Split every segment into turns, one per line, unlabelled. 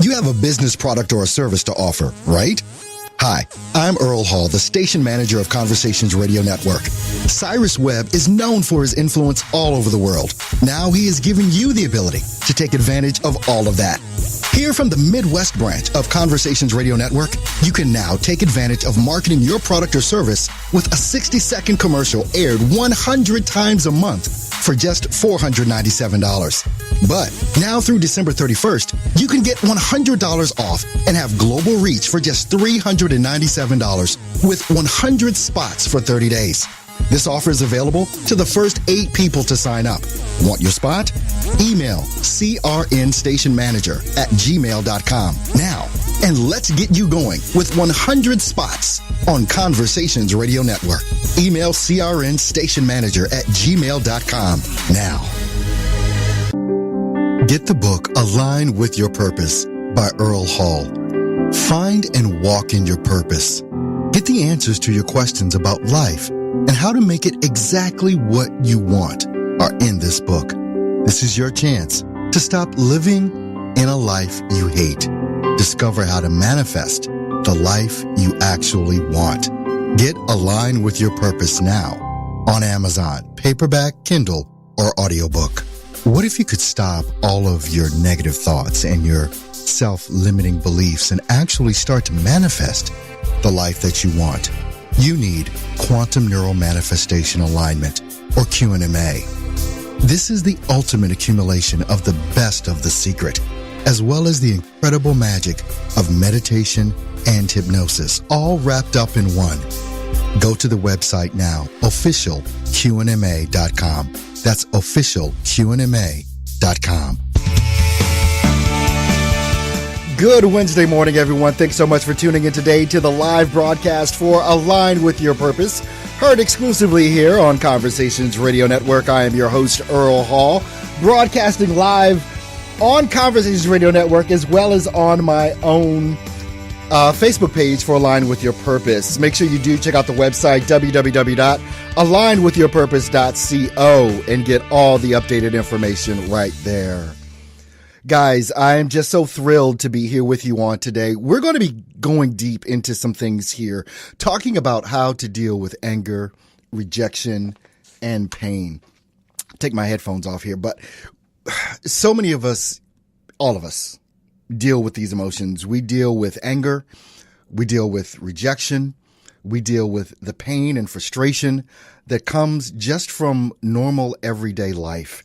You have a business product or a service to offer, right? Hi, I'm Earl Hall, the station manager of Conversations Radio Network. Cyrus Webb is known for his influence all over the world. Now he is giving you the ability to take advantage of all of that. Here from the Midwest branch of Conversations Radio Network, you can now take advantage of marketing your product or service with a 60-second commercial aired 100 times a month for just $497. But now through December 31st, you can get $100 off and have global reach for just $397 with 100 spots for 30 days. This offer is available to the first 8 people to sign up. Want your spot? Email crnstationmanager@gmail.com now, and let's get you going with 100 spots on Conversations Radio Network. Email crnstationmanager@gmail.com now. Get the book Align with Your Purpose by Earl Hall. Find and walk in your purpose. Get the answers to your questions about life and how to make it exactly what you want are in this book. This is your chance to stop living in a life you hate. Discover how to manifest the life you actually want. Get Align with Your Purpose now on Amazon, paperback, Kindle, or audiobook. What if you could stop all of your negative thoughts and your self-limiting beliefs and actually start to manifest the life that you want? You need Quantum Neural Manifestation Alignment, or QNMA. This is the ultimate accumulation of the best of the secret, as well as the incredible magic of meditation and hypnosis, all wrapped up in one. Go to the website now, officialqnma.com. That's officialqnma.com. Good Wednesday morning, everyone. Thanks so much for tuning in today to the live broadcast for Align with Your Purpose, heard exclusively here on Conversations Radio Network. I am your host, Earl Hall, broadcasting live on Conversations Radio Network as well as on my own Facebook page for Align with Your Purpose. Make sure you do check out the website, www.alignwithyourpurpose.co, and get all the updated information right there. Guys, I am just so thrilled to be here with you on today. We're going to be going deep into some things here, talking about how to deal with anger, rejection, and pain. Take my headphones off here, but so many of us, all of us, deal with these emotions. We deal with anger, we deal with rejection, we deal with the pain and frustration that comes just from normal everyday life.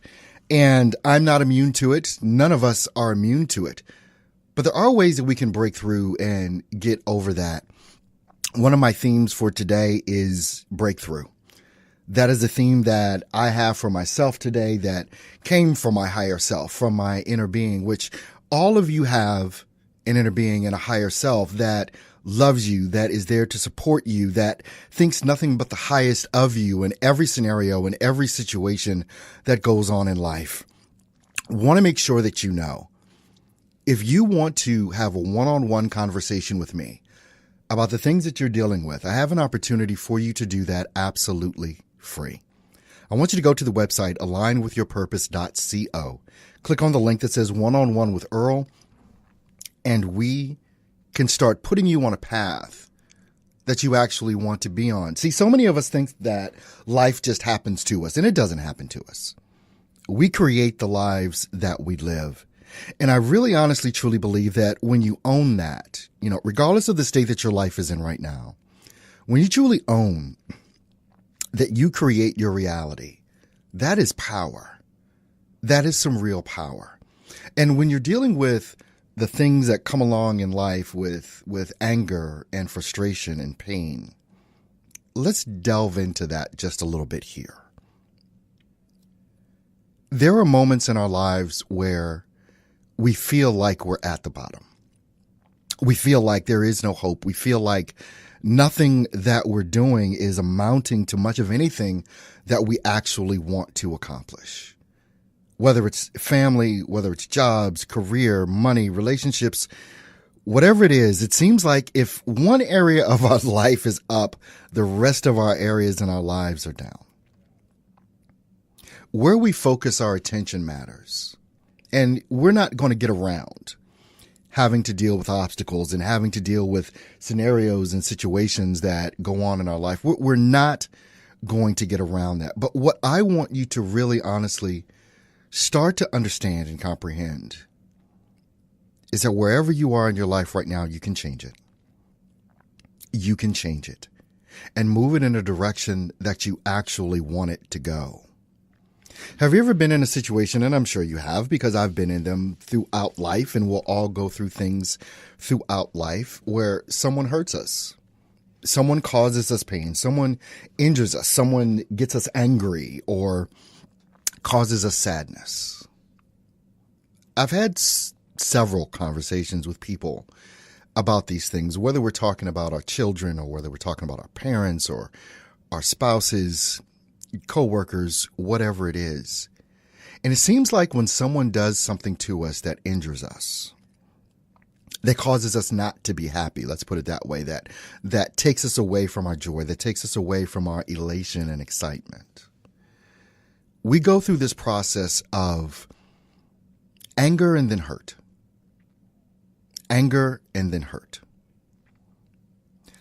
And I'm not immune to it. None of us are immune to it. But there are ways that we can break through and get over that. One of my themes for today is breakthrough. That is a theme that I have for myself today that came from my higher self, from my inner being, which all of you have an inner being and a higher self that loves you, that is there to support you, that thinks nothing but the highest of you in every scenario, in every situation that goes on in life. I want to make sure that you know, if you want to have a one-on-one conversation with me about the things that you're dealing with, I have an opportunity for you to do that absolutely free. I want you to go to the website, alignwithyourpurpose.co. Click on the link that says One-on-One with Earl, and we can start putting you on a path that you actually want to be on. See, so many of us think that life just happens to us, and it doesn't happen to us. We create the lives that we live. And I really honestly, truly believe that when you own that, regardless of the state that your life is in right now, when you truly own that you create your reality, that is power. That is some real power. And when you're dealing with the things that come along in life with anger and frustration and pain, let's delve into that just a little bit here. There are moments in our lives where we feel like we're at the bottom. We feel like there is no hope. We feel like nothing that we're doing is amounting to much of anything that we actually want to accomplish. Whether it's family, whether it's jobs, career, money, relationships, whatever it is, it seems like if one area of our life is up, the rest of our areas in our lives are down. Where we focus our attention matters. And we're not going to get around having to deal with obstacles and having to deal with scenarios and situations that go on in our life. We're not going to get around that. But what I want you to really honestly start to understand and comprehend is that wherever you are in your life right now, you can change it. You can change it and move it in a direction that you actually want it to go. Have you ever been in a situation, and I'm sure you have because I've been in them throughout life, and we'll all go through things throughout life where someone hurts us, someone causes us pain, someone injures us, someone gets us angry or causes us sadness. I've had several conversations with people about these things, whether we're talking about our children or whether we're talking about our parents or our spouses, co-workers, whatever it is. And it seems like when someone does something to us that injures us, that causes us not to be happy, let's put it that way, that takes us away from our joy, that takes us away from our elation and excitement. We go through this process of anger and then hurt. Anger and then hurt.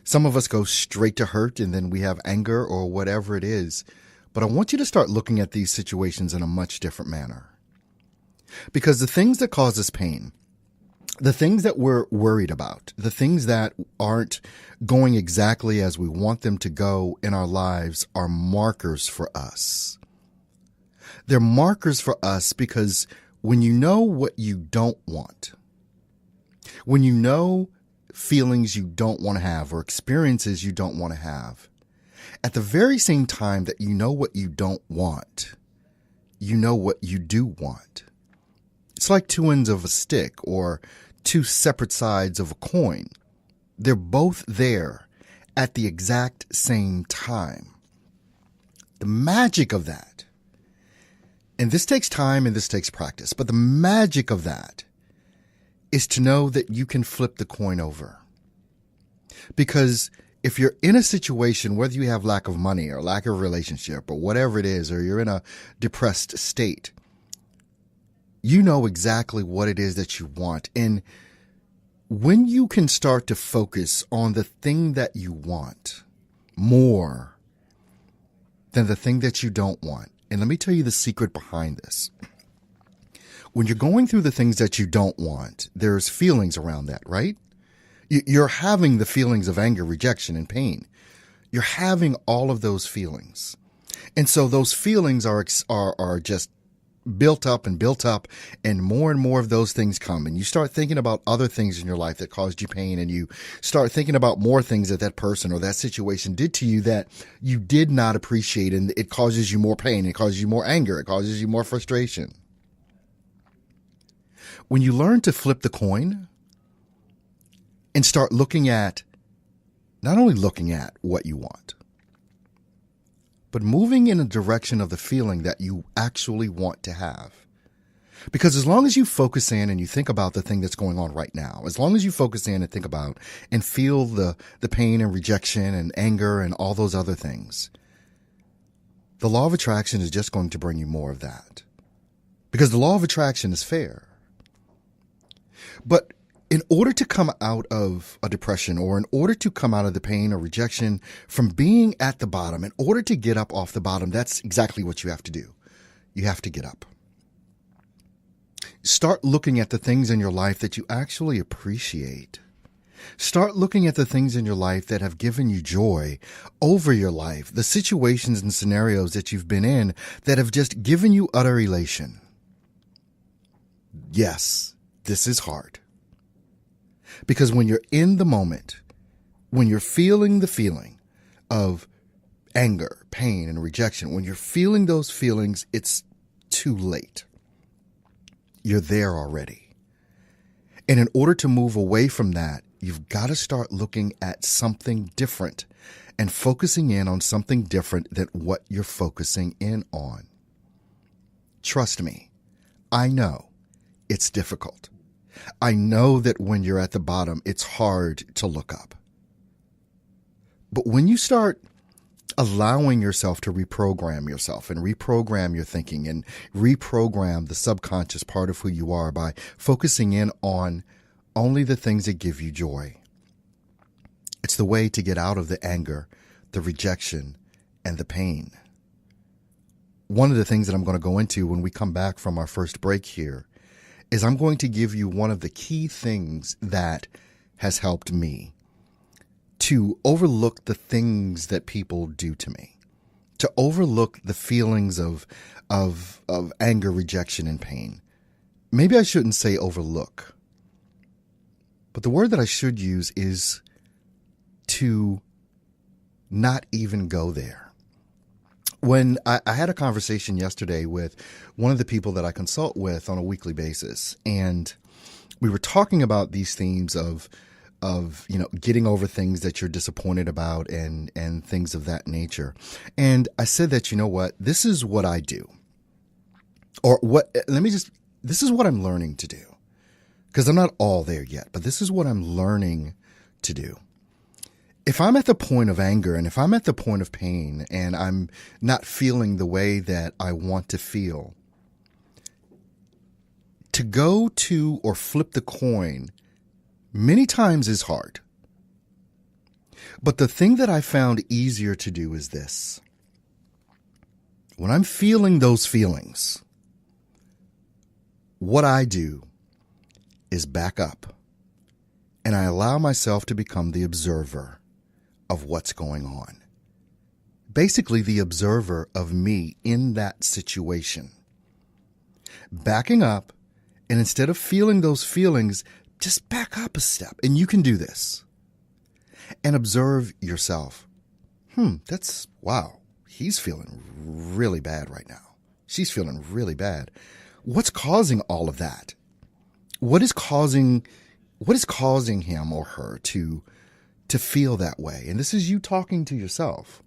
Some of us go straight to hurt and then we have anger or whatever it is. But I want you to start looking at these situations in a much different manner. Because the things that cause us pain, the things that we're worried about, the things that aren't going exactly as we want them to go in our lives are markers for us. They're markers for us because when you know what you don't want, when you know feelings you don't want to have or experiences you don't want to have, at the very same time that you know what you don't want, you know what you do want. It's like two ends of a stick or two separate sides of a coin. They're both there at the exact same time. The magic of that, and this takes time and this takes practice, but the magic of that is to know that you can flip the coin over. Because if you're in a situation, whether you have lack of money or lack of relationship or whatever it is, or you're in a depressed state, you know exactly what it is that you want. And when you can start to focus on the thing that you want more than the thing that you don't want, and let me tell you the secret behind this. When you're going through the things that you don't want, there's feelings around that, right? You're having the feelings of anger, rejection, and pain. You're having all of those feelings. And so those feelings are just built up, and more of those things come. And you start thinking about other things in your life that caused you pain, and you start thinking about more things that person or that situation did to you that you did not appreciate, and it causes you more pain, it causes you more anger, it causes you more frustration. When you learn to flip the coin and start not only looking at what you want, but moving in a direction of the feeling that you actually want to have. Because as long as you focus in and you think about the thing that's going on right now, as long as you focus in and think about and feel the pain and rejection and anger and all those other things, the law of attraction is just going to bring you more of that. Because the law of attraction is fair. But in order to come out of a depression, or in order to come out of the pain or rejection from being at the bottom, in order to get up off the bottom, that's exactly what you have to do. You have to get up. Start looking at the things in your life that you actually appreciate. Start looking at the things in your life that have given you joy over your life, the situations and scenarios that you've been in that have just given you utter elation. Yes, this is hard. Because when you're in the moment, when you're feeling the feeling of anger, pain, and rejection, when you're feeling those feelings, it's too late. You're there already. And in order to move away from that, you've got to start looking at something different and focusing in on something different than what you're focusing in on. Trust me, I know it's difficult. I know that when you're at the bottom, it's hard to look up. But when you start allowing yourself to reprogram yourself and reprogram your thinking and reprogram the subconscious part of who you are by focusing in on only the things that give you joy. It's the way to get out of the anger, the rejection, and the pain. One of the things that I'm going to go into when we come back from our first break here is I'm going to give you one of the key things that has helped me to overlook the things that people do to me, to overlook the feelings of anger, rejection, and pain. Maybe I shouldn't say overlook, but the word that I should use is to not even go there. When I had a conversation yesterday with one of the people that I consult with on a weekly basis, and we were talking about these themes of getting over things that you're disappointed about and things of that nature. And I said that, this is what I do. This is what I'm learning to do. Because I'm not all there yet, but this is what I'm learning to do. If I'm at the point of anger and if I'm at the point of pain and I'm not feeling the way that I want to feel, to go to or flip the coin many times is hard. But the thing that I found easier to do is this. When I'm feeling those feelings, what I do is back up and I allow myself to become the observer of what's going on. Basically, the observer of me in that situation. Backing up, and instead of feeling those feelings, just back up a step. And you can do this. And observe yourself. Wow, he's feeling really bad right now. She's feeling really bad. What's causing all of that? What is causing him or her to feel that way? And this is you talking to yourself.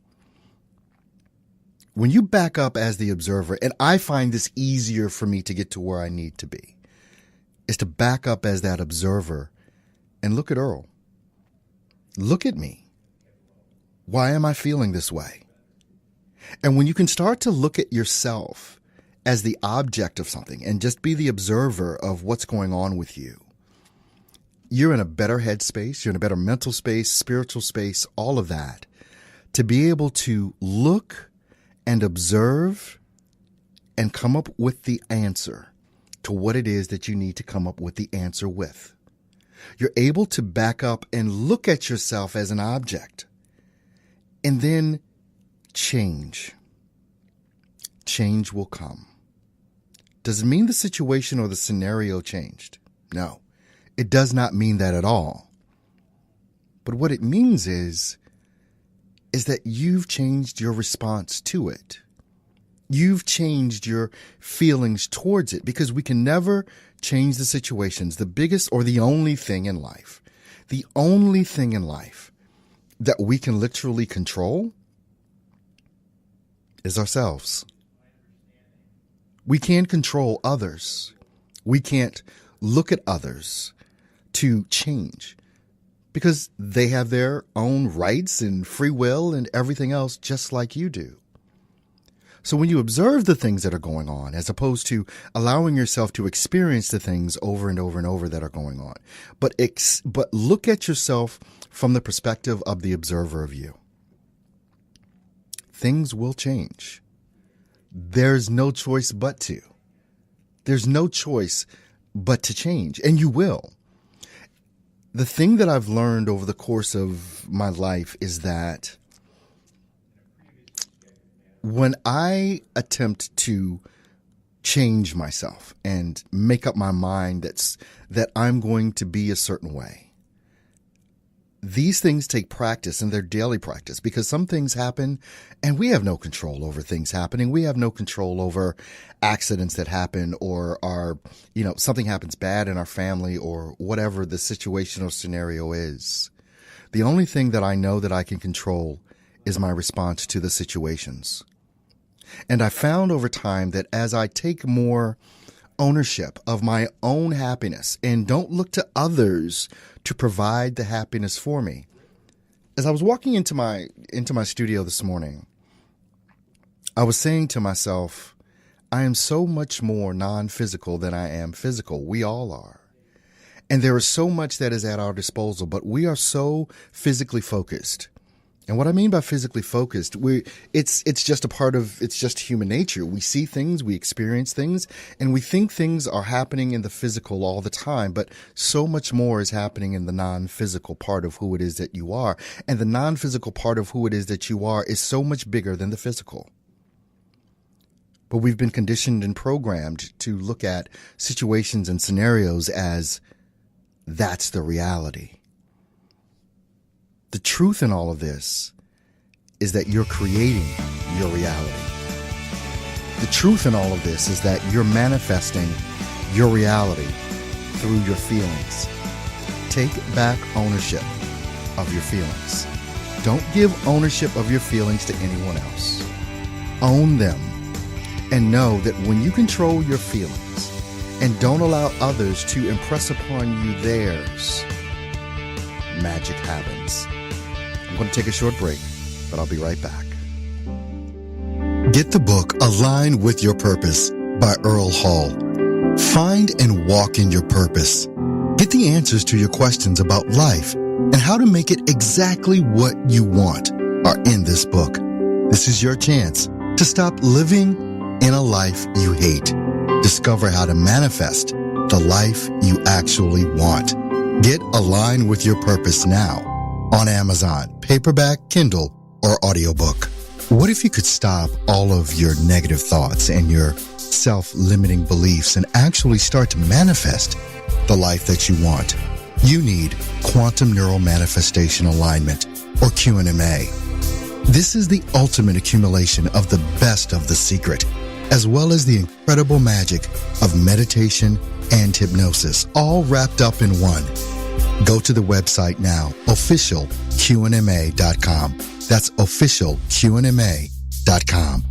When you back up as the observer, and I find this easier for me to get to where I need to be, is to back up as that observer and look at Earl. Look at me. Why am I feeling this way? And when you can start to look at yourself as the object of something and just be the observer of what's going on with you, you're in a better headspace, you're in a better mental space, spiritual space, all of that, to be able to look and observe and come up with the answer to what it is that you need to come up with the answer with. You're able to back up and look at yourself as an object and then change. Change will come. Does it mean the situation or the scenario changed? No. It does not mean that at all. But what it means is that you've changed your response to it. You've changed your feelings towards it, because we can never change the situations. The biggest or the only thing in life that we can literally control is ourselves. We can't control others. We can't look at others to change, because they have their own rights and free will and everything else just like you do. So when you observe the things that are going on, as opposed to allowing yourself to experience the things over and over and over that are going on, but look at yourself from the perspective of the observer of you, things will change. There's no choice but to. There's no choice but to change, and you will. The thing that I've learned over the course of my life is that when I attempt to change myself and make up my mind that I'm going to be a certain way, these things take practice, and they're daily practice, because some things happen and we have no control over things happening. We have no control over accidents that happen, or something happens bad in our family, or whatever the situation or scenario is. The only thing that I know that I can control is my response to the situations. And I found over time that as I take more ownership of my own happiness and don't look to others to provide the happiness for me. As I was walking into my studio this morning, I was saying to myself, I am so much more non-physical than I am physical. We all are. And there is so much that is at our disposal, but we are so physically focused. And what I mean by physically focused, it's just human nature. We see things, we experience things, and we think things are happening in the physical all the time, but so much more is happening in the non-physical part of who it is that you are. And the non-physical part of who it is that you are is so much bigger than the physical. But we've been conditioned and programmed to look at situations and scenarios as that's the reality. The truth in all of this is that you're creating your reality. The truth in all of this is that you're manifesting your reality through your feelings. Take back ownership of your feelings. Don't give ownership of your feelings to anyone else. Own them and know that when you control your feelings and don't allow others to impress upon you theirs, magic happens. I'm going to take a short break, but I'll be right back. Get the book Align with Your Purpose by Earl Hall. Find and walk in your purpose. Get the answers to your questions about life and how to make it exactly what you want are in this book. This is your chance to stop living in a life you hate. Discover how to manifest the life you actually want. Get Align with Your Purpose now on Amazon, paperback, Kindle, or audiobook. What if you could stop all of your negative thoughts and your self-limiting beliefs and actually start to manifest the life that you want? You need Quantum Neural Manifestation Alignment, or QNMA. This is the ultimate accumulation of the best of the secret, as well as the incredible magic of meditation and hypnosis, all wrapped up in one. Go to the website now, officialqnma.com. That's officialqnma.com.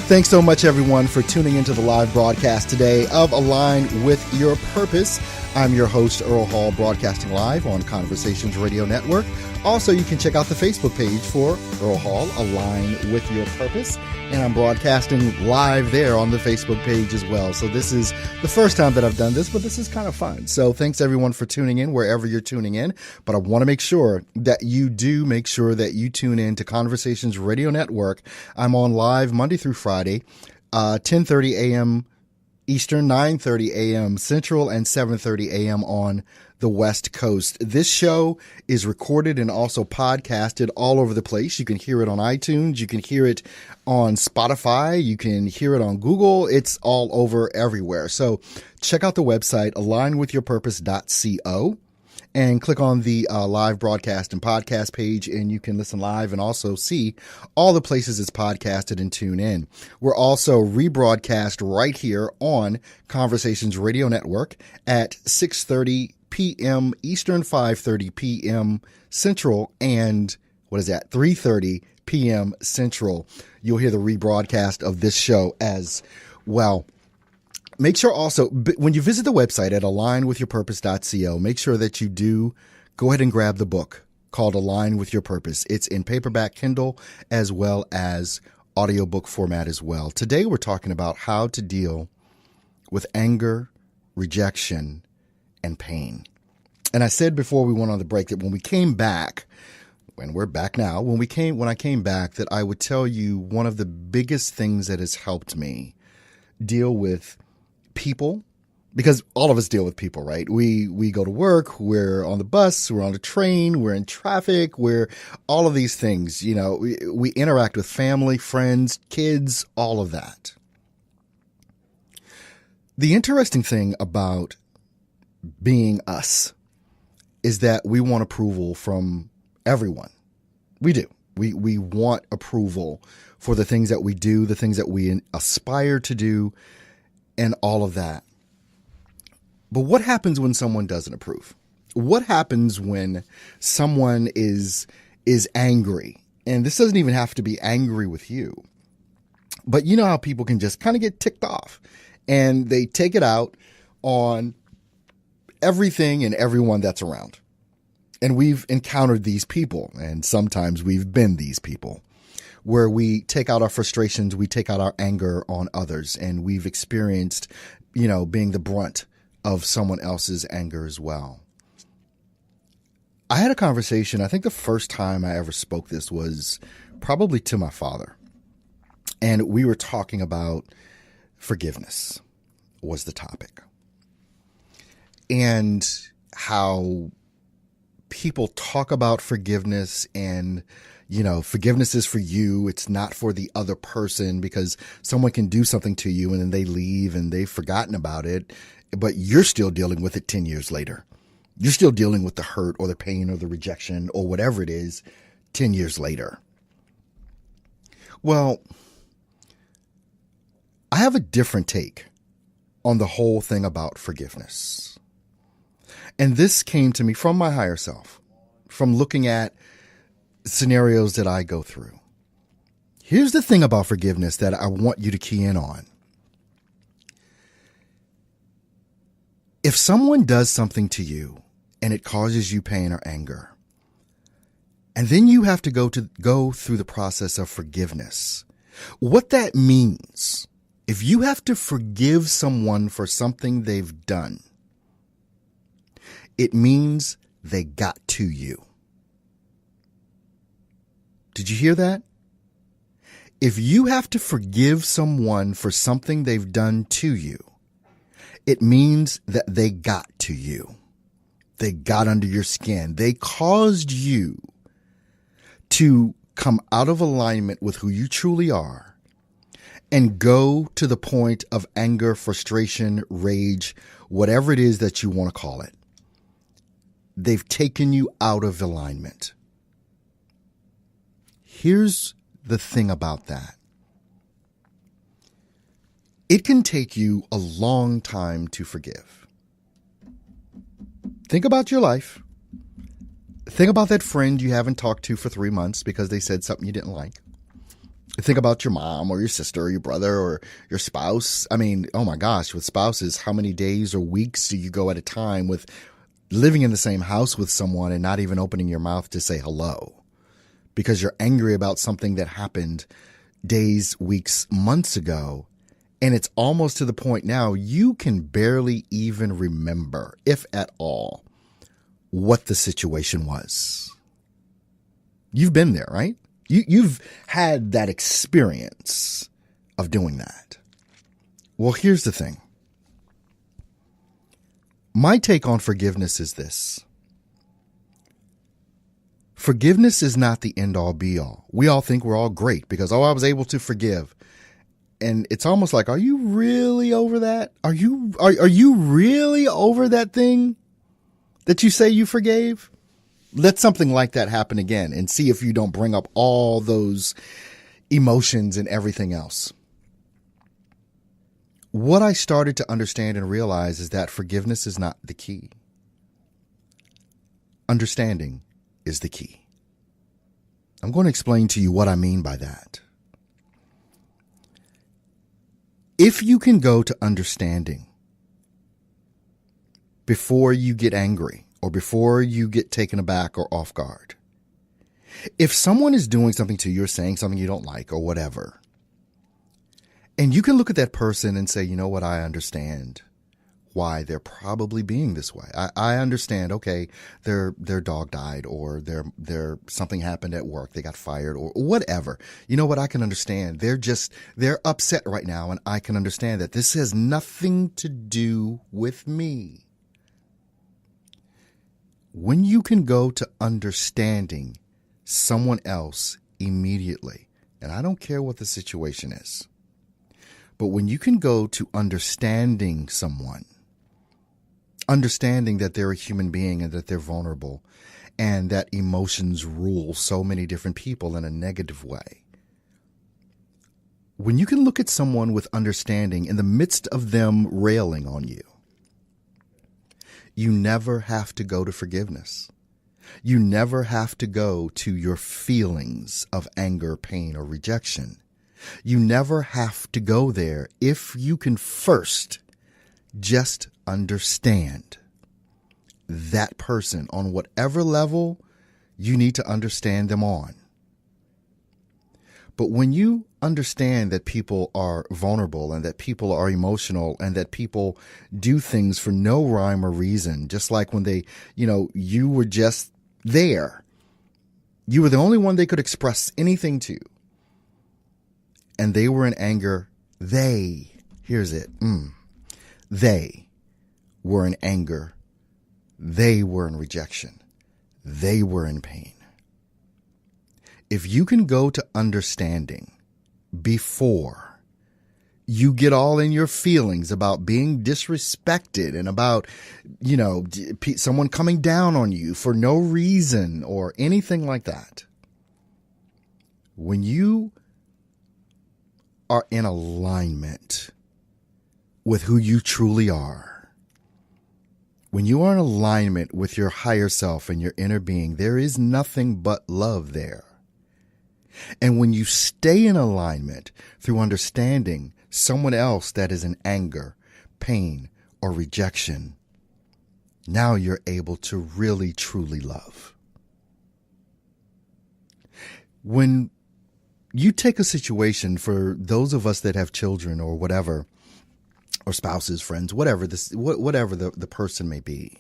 Thanks so much, everyone, for tuning into the live broadcast today of Align with Your Purpose. I'm your host, Earl Hall, broadcasting live on Conversations Radio Network. Also, you can check out the Facebook page for Earl Hall, Align with Your Purpose. And I'm broadcasting live there on the Facebook page as well. So this is the first time that I've done this, but this is kind of fun. So thanks, everyone, for tuning in wherever you're tuning in. But I want to make sure that you do make sure that you tune in to Conversations Radio Network. I'm on live Monday through Friday, 10:30 a.m. Eastern, 9:30 a.m. Central, and 7:30 a.m. on the West Coast. This show is recorded and also podcasted all over the place. You can hear it on iTunes. You can hear it on Spotify. You can hear it on Google. It's all over everywhere. So check out the website, alignwithyourpurpose.co, and click on the live broadcast and podcast page, and you can listen live and also see all the places it's podcasted and tune in. We're also rebroadcast right here on Conversations Radio Network at 6:30 p.m. Eastern, 5:30 p.m. Central, and 3:30 p.m. Central. You'll hear the rebroadcast of this show as well. Make sure also, when you visit the website at alignwithyourpurpose.co, make sure that you do go ahead and grab the book called Align with Your Purpose. It's in paperback, Kindle, as well as audiobook format as well. Today, we're talking about how to deal with anger, rejection, and pain. And I said before we went on the break that when we came back, and we're back now, when I came back, that I would tell you one of the biggest things that has helped me deal with people, because all of us deal with people, right? We go to work, we're on the bus, we're on the train, we're in traffic, we're all of these things, we interact with family, friends, kids, all of that. The interesting thing about being us is that we want approval from everyone. We do. We want approval for the things that we do, the things that we aspire to do, and all of that. But what happens when someone doesn't approve? What happens when someone is angry? And this doesn't even have to be angry with you. But you know how people can just kind of get ticked off, and they take it out on everything and everyone that's around. And we've encountered these people, and sometimes we've been these people. where we take out our frustrations, we take out our anger on others, and we've experienced, being the brunt of someone else's anger as well. I had a conversation, I think the first time I ever spoke this was probably to my father. And we were talking about forgiveness was the topic. And how people talk about forgiveness and, forgiveness is for you. It's not for the other person, because someone can do something to you and then they leave and they've forgotten about it, but you're still dealing with it 10 years later. You're still dealing with the hurt or the pain or the rejection or whatever it is 10 years later. Well, I have a different take on the whole thing about forgiveness. And this came to me from my higher self, from looking at scenarios that I go through. Here's the thing about forgiveness that I want you to key in on. If someone does something to you and it causes you pain or anger, and then you have to go through the process of forgiveness, what that means, if you have to forgive someone for something they've done, it means they got to you. Did you hear that? If you have to forgive someone for something they've done to you, it means that they got to you. They got under your skin. They caused you to come out of alignment with who you truly are and go to the point of anger, frustration, rage, whatever it is that you want to call it. They've taken you out of alignment. Here's the thing about that. It can take you a long time to forgive. Think about your life. Think about that friend you haven't talked to for 3 months because they said something you didn't like. Think about your mom or your sister or your brother or your spouse. I mean, oh my gosh, with spouses, how many days or weeks do you go at a time with living in the same house with someone and not even opening your mouth to say hello because you're angry about something that happened days, weeks, months ago? And it's almost to the point now you can barely even remember, if at all, what the situation was. You've been there, right? You've had that experience of doing that. Well, here's the thing. My take on forgiveness is this. Forgiveness is not the end all be all. We all think we're all great because, I was able to forgive. And it's almost like, are you really over that? Are you really over that thing that you say you forgave? Let something like that happen again and see if you don't bring up all those emotions and everything else. What I started to understand and realize is that forgiveness is not the key. Understanding is the key. I'm going to explain to you what I mean by that. If you can go to understanding before you get angry or before you get taken aback or off guard, if someone is doing something to you or saying something you don't like or whatever, and you can look at that person and say, you know what, I understand why they're probably being this way. I understand, okay, their dog died or their something happened at work, they got fired or whatever. You know what, I can understand. They're upset right now, and I can understand that. This has nothing to do with me. When you can go to understanding someone else immediately, and I don't care what the situation is, but when you can go to understanding someone, understanding that they're a human being and that they're vulnerable and that emotions rule so many different people in a negative way. When you can look at someone with understanding in the midst of them railing on you, you never have to go to forgiveness. You never have to go to your feelings of anger, pain, or rejection. You never have to go there if you can first just understand that person on whatever level you need to understand them on. But when you understand that people are vulnerable and that people are emotional and that people do things for no rhyme or reason, just like when they, you were just there. You were the only one they could express anything to. And they were in anger. Here's it. They were in anger. They were in rejection. They were in pain. If you can go to understanding before you get all in your feelings about being disrespected and about, someone coming down on you for no reason or anything like that, when you are in alignment with who you truly are, when you are in alignment with your higher self and your inner being, there is nothing but love there. And when you stay in alignment through understanding someone else that is in anger, pain, or rejection, now you're able to really, truly love. When you take a situation, for those of us that have children or whatever, or spouses, friends, whatever the person may be,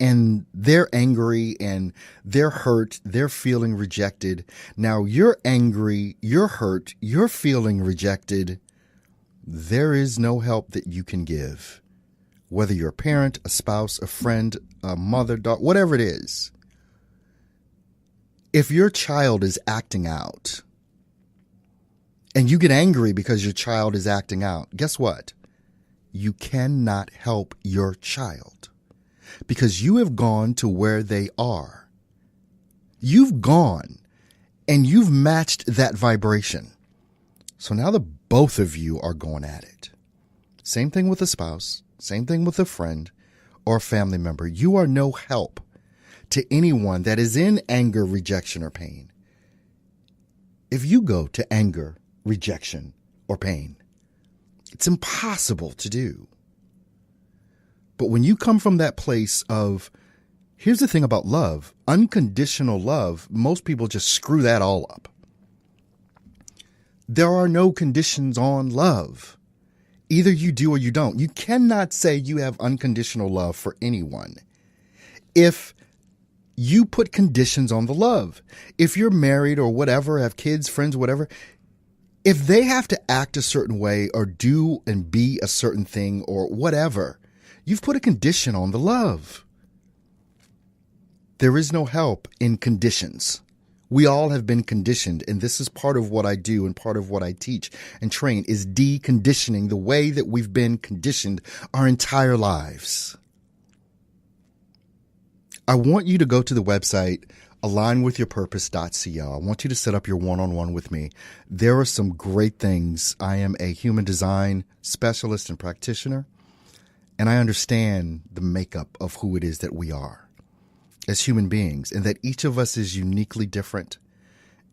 and they're angry and they're hurt, they're feeling rejected. Now you're angry, you're hurt, you're feeling rejected. There is no help that you can give. Whether you're a parent, a spouse, a friend, a mother, daughter, whatever it is. If your child is acting out and you get angry because your child is acting out, guess what? You cannot help your child. Because you have gone to where they are. You've gone and you've matched that vibration. So now the both of you are going at it. Same thing with a spouse, same thing with a friend or a family member. You are no help to anyone that is in anger, rejection, or pain. If you go to anger, rejection, or pain, it's impossible to do. But when you come from that place of, here's the thing about love, unconditional love, most people just screw that all up. There are no conditions on love. Either you do or you don't. You cannot say you have unconditional love for anyone if you put conditions on the love. If you're married or whatever, have kids, friends, whatever, if they have to act a certain way or do and be a certain thing or whatever, you've put a condition on the love. There is no help in conditions. We all have been conditioned, and this is part of what I do and part of what I teach and train is deconditioning the way that we've been conditioned our entire lives. I want you to go to the website alignwithyourpurpose.co. I want you to set up your one-on-one with me. There are some great things. I am a human design specialist and practitioner. And I understand the makeup of who it is that we are as human beings, and that each of us is uniquely different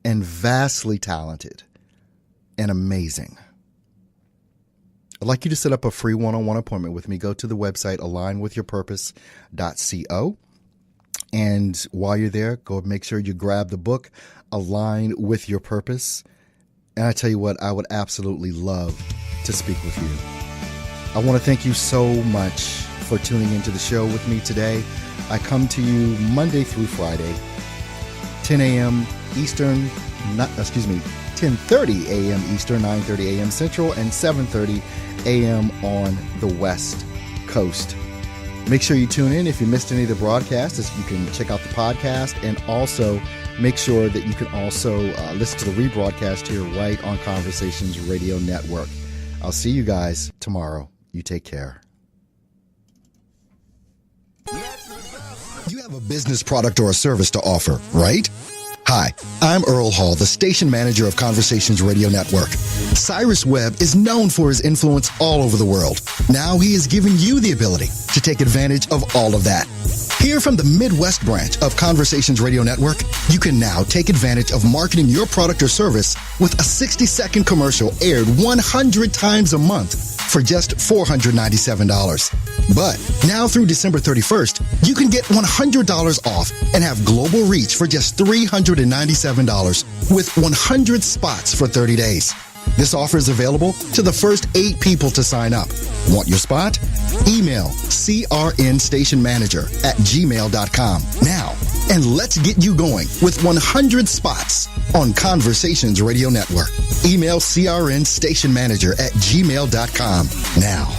and vastly talented and amazing. I'd like you to set up a free one-on-one appointment with me. Go to the website alignwithyourpurpose.co. And while you're there, go make sure you grab the book, Align with Your Purpose. And I tell you what, I would absolutely love to speak with you. I want to thank you so much for tuning into the show with me today. I come to you Monday through Friday, 10 a.m. Eastern, 10:30 a.m. Eastern, 9:30 a.m. Central, and 7:30 a.m. on the West Coast. Make sure you tune in if you missed any of the broadcasts. You can check out the podcast, and also make sure that you can also listen to the rebroadcast here right on Conversations Radio Network. I'll see you guys tomorrow. You take care. You have a business product or a service to offer, right? Hi, I'm Earl Hall, the station manager of Conversations Radio Network. Cyrus Webb is known for his influence all over the world. Now he is giving you the ability to take advantage of all of that. Here from the Midwest branch of Conversations Radio Network, you can now take advantage of marketing your product or service with a 60-second commercial aired 100 times a month for just $497. But now through December 31st, you can get $100 off and have global reach for just $397 with 100 spots for 30 days. This offer is available to the first 8 people to sign up. Want your spot? Email crnstationmanager@gmail.com now, and let's get you going with 100 spots on Conversations Radio Network. Email crnstationmanager@gmail.com now.